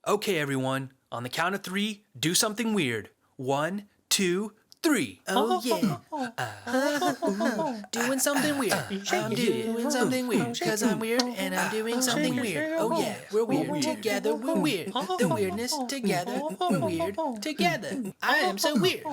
Okay, everyone. On the count of three, do something weird. 1, 2, 3. Oh yeah. Doing something weird. I'm doing something weird. Cause I'm weird and I'm doing something weird. Oh yeah, we're weird. Together we're weird. The weirdness together. We're weird together. I am so weird.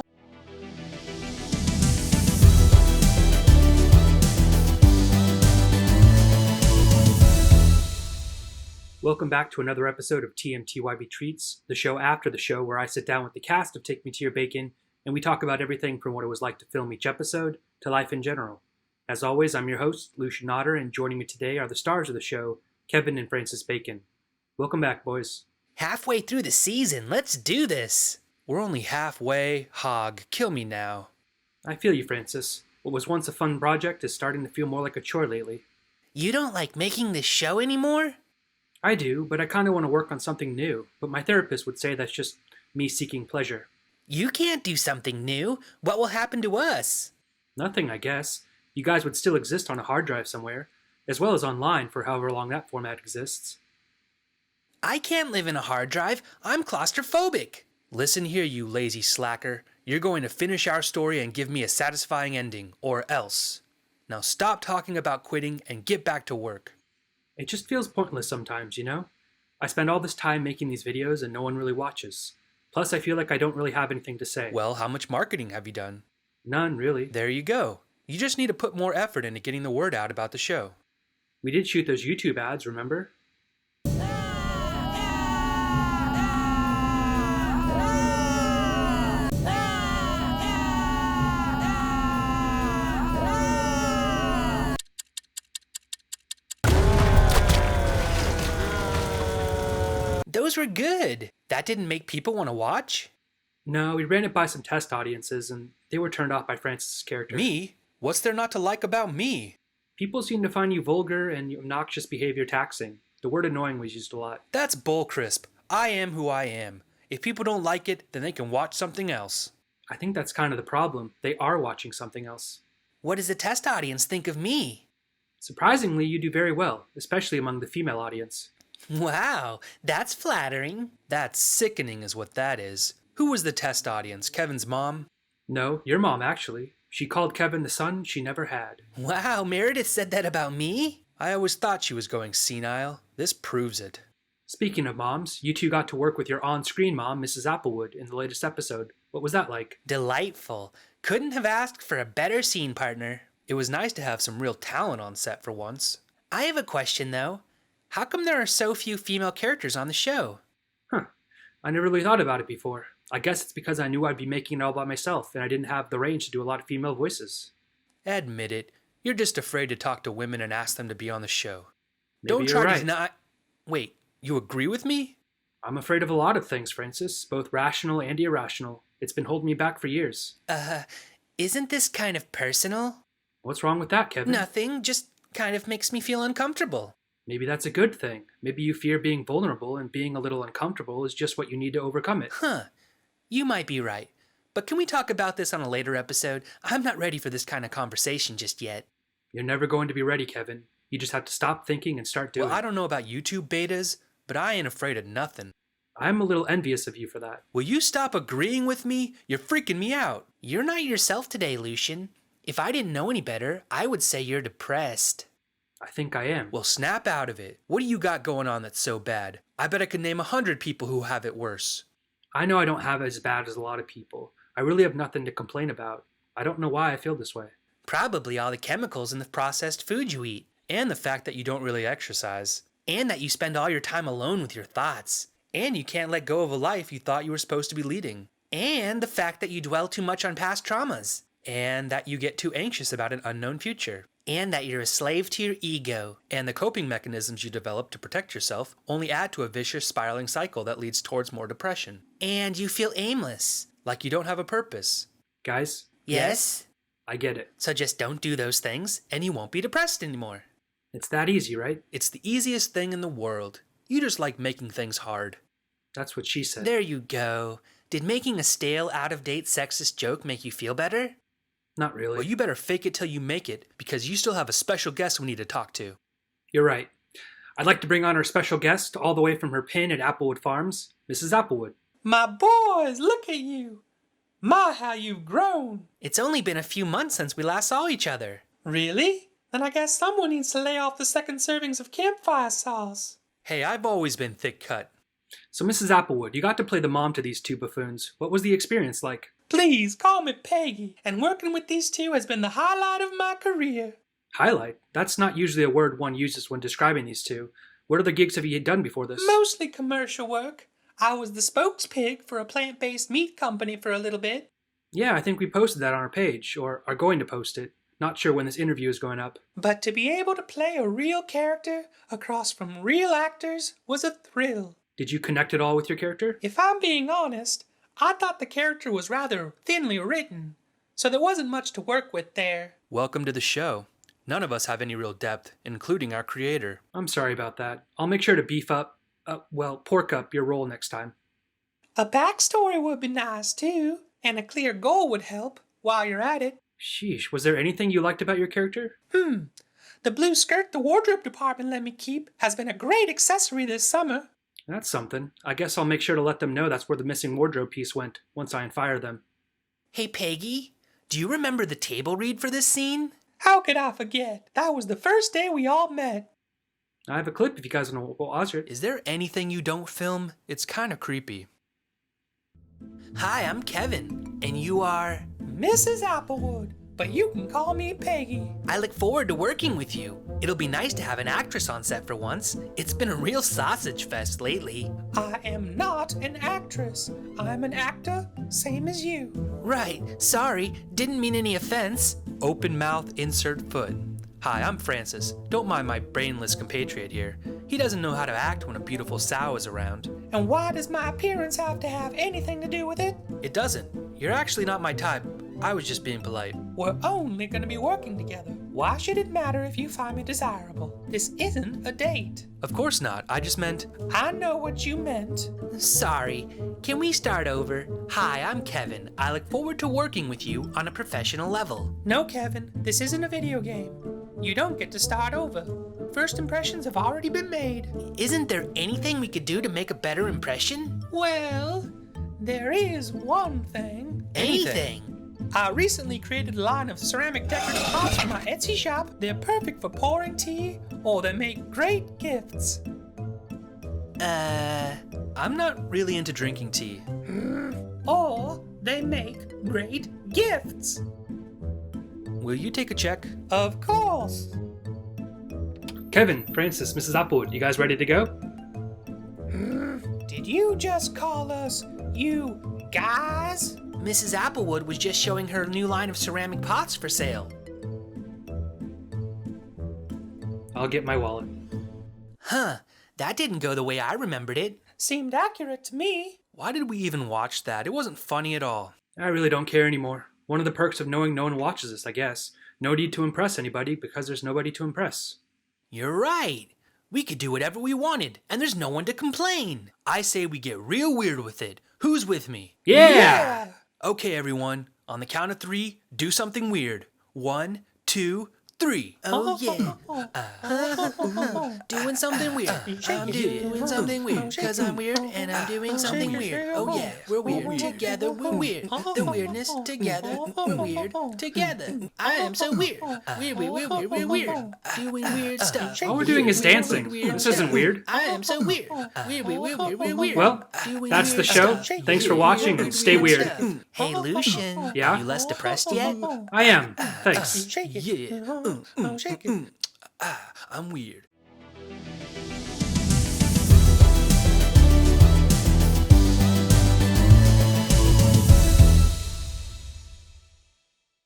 Welcome back to another episode of TMTYB Treats, the show after the show where I sit down with the cast of Take Me to Your Bacon and we talk about everything from what it was like to film each episode to life in general. As always, I'm your host, Lucien Knotter, and joining me today are the stars of the show, Kevin and Francis Bacon. Welcome back, boys. Halfway through the season, let's do this. We're only halfway. Hog, kill me now. I feel you, Francis. What was once a fun project is starting to feel more like a chore lately. You don't like making this show anymore? I do, but I kind of want to work on something new, but my therapist would say that's just me seeking pleasure. You can't do something new. What will happen to us? Nothing, I guess. You guys would still exist on a hard drive somewhere, as well as online for however long that format exists. I can't live in a hard drive. I'm claustrophobic. Listen here, you lazy slacker. You're going to finish our story and give me a satisfying ending, or else. Now stop talking about quitting and get back to work. It just feels pointless sometimes, you know? I spend all this time making these videos and no one really watches. Plus, I feel like I don't really have anything to say. Well, how much marketing have you done? None, really. There you go. You just need to put more effort into getting the word out about the show. We did shoot those YouTube ads, remember? Those were good. That didn't make people want to watch? No, we ran it by some test audiences and they were turned off by Francis' character. Me? What's there not to like about me? People seem to find you vulgar and your obnoxious behavior taxing. The word annoying was used a lot. That's bullcrisp. I am who I am. If people don't like it, then they can watch something else. I think that's kind of the problem. They are watching something else. What does the test audience think of me? Surprisingly, you do very well, especially among the female audience. Wow, that's flattering. That's sickening is what that is. Who was the test audience? Kevin's mom? No, your mom, actually. She called Kevin the son she never had. Wow, Meredith said that about me? I always thought she was going senile. This proves it. Speaking of moms, you two got to work with your on-screen mom, Mrs. Applewood, in the latest episode. What was that like? Delightful. Couldn't have asked for a better scene partner. It was nice to have some real talent on set for once. I have a question, though. How come there are so few female characters on the show? I never really thought about it before. I guess it's because I knew I'd be making it all by myself and I didn't have the range to do a lot of female voices. Admit it. You're just afraid to talk to women and ask them to be on the show. Maybe Don't you're try right. to deny... Wait, you agree with me? I'm afraid of a lot of things, Francis, both rational and irrational. It's been holding me back for years. Isn't this kind of personal? What's wrong with that, Kevin? Nothing, just kind of makes me feel uncomfortable. Maybe that's a good thing. Maybe you fear being vulnerable and being a little uncomfortable is just what you need to overcome it. You might be right. But can we talk about this on a later episode? I'm not ready for this kind of conversation just yet. You're never going to be ready, Kevin. You just have to stop thinking and start doing. Well, I don't know about YouTube betas, but I ain't afraid of nothing. I'm a little envious of you for that. Will you stop agreeing with me? You're freaking me out. You're not yourself today, Lucien. If I didn't know any better, I would say you're depressed. I think I am. Well, snap out of it. What do you got going on that's so bad? I bet I could name 100 people who have it worse. I know I don't have it as bad as a lot of people. I really have nothing to complain about. I don't know why I feel this way. Probably all the chemicals in the processed food you eat, and the fact that you don't really exercise, and that you spend all your time alone with your thoughts, and you can't let go of a life you thought you were supposed to be leading, and the fact that you dwell too much on past traumas, and that you get too anxious about an unknown future, and that you're a slave to your ego, and the coping mechanisms you develop to protect yourself only add to a vicious spiraling cycle that leads towards more depression. And you feel aimless, like you don't have a purpose. Guys? Yes? I get it. So just don't do those things, and you won't be depressed anymore. It's that easy, right? It's the easiest thing in the world. You just like making things hard. That's what she said. There you go. Did making a stale, out-of-date sexist joke make you feel better? Not really. Well, you better fake it till you make it, because you still have a special guest we need to talk to. You're right. I'd like to bring on our special guest all the way from her pen at Applewood Farms, Mrs. Applewood. My boys, look at you. My, how you've grown. It's only been a few months since we last saw each other. Really? Then I guess someone needs to lay off the second servings of campfire sauce. Hey, I've always been thick cut. So, Mrs. Applewood, you got to play the mom to these two buffoons. What was the experience like? Please, call me Peggy, and working with these two has been the highlight of my career. Highlight? That's not usually a word one uses when describing these two. What other gigs have you done before this? Mostly commercial work. I was the spokespig for a plant-based meat company for a little bit. Yeah, I think we posted that on our page, or are going to post it. Not sure when this interview is going up. But to be able to play a real character across from real actors was a thrill. Did you connect at all with your character? If I'm being honest, I thought the character was rather thinly written, so there wasn't much to work with there. Welcome to the show. None of us have any real depth, including our creator. I'm sorry about that. I'll make sure to beef up, pork up your role next time. A backstory would be nice too, and a clear goal would help while you're at it. Sheesh, was there anything you liked about your character? The blue skirt the wardrobe department let me keep has been a great accessory this summer. That's something. I guess I'll make sure to let them know that's where the missing wardrobe piece went, once I unfire them. Hey, Peggy, do you remember the table read for this scene? How could I forget? That was the first day we all met. I have a clip if you guys want to watch it. Is there anything you don't film? It's kind of creepy. Hi, I'm Kevin, and you are... Mrs. Applewood, but you can call me Peggy. I look forward to working with you. It'll be nice to have an actress on set for once. It's been a real sausage fest lately. I am not an actress. I'm an actor, same as you. Right, sorry, didn't mean any offense. Open mouth, insert foot. Hi, I'm Francis. Don't mind my brainless compatriot here. He doesn't know how to act when a beautiful sow is around. And why does my appearance have to have anything to do with it? It doesn't. You're actually not my type. I was just being polite. We're only going to be working together. Why should it matter if you find me desirable? This isn't a date. Of course not. I just meant... I know what you meant. Sorry. Can we start over? Hi, I'm Kevin. I look forward to working with you on a professional level. No, Kevin. This isn't a video game. You don't get to start over. First impressions have already been made. Isn't there anything we could do to make a better impression? Well, there is one thing. Anything? I recently created a line of ceramic decorative pots for my Etsy shop. They're perfect for pouring tea, or they make great gifts. I'm not really into drinking tea. Or they make great gifts. Will you take a check? Of course. Kevin, Francis, Mrs. Applewood, you guys ready to go? Did you just call us, you guys? Mrs. Applewood was just showing her new line of ceramic pots for sale. I'll get my wallet. Huh, that didn't go the way I remembered it. Seemed accurate to me. Why did we even watch that? It wasn't funny at all. I really don't care anymore. One of the perks of knowing no one watches this, I guess. No need to impress anybody because there's nobody to impress. You're right. We could do whatever we wanted, and there's no one to complain. I say we get real weird with it. Who's with me? Yeah! Okay, everyone. On the count of 3, do something weird. 1, 2, 3. Oh, yeah. Doing something weird. I'm doing something weird. Cause I'm weird and I'm doing something weird. Oh, yeah. We're weird together. We're weird. The weirdness together. Weird together. I am so weird. We're weird. Doing weird stuff. All we're doing is dancing. This isn't weird. I am so weird. We're weird. Well, that's the show. Thanks for watching and stay weird. Hey, Lucien. Yeah? Are you less depressed yet? I am. Thanks. Shake it. Yeah. Shake it. I'm weird.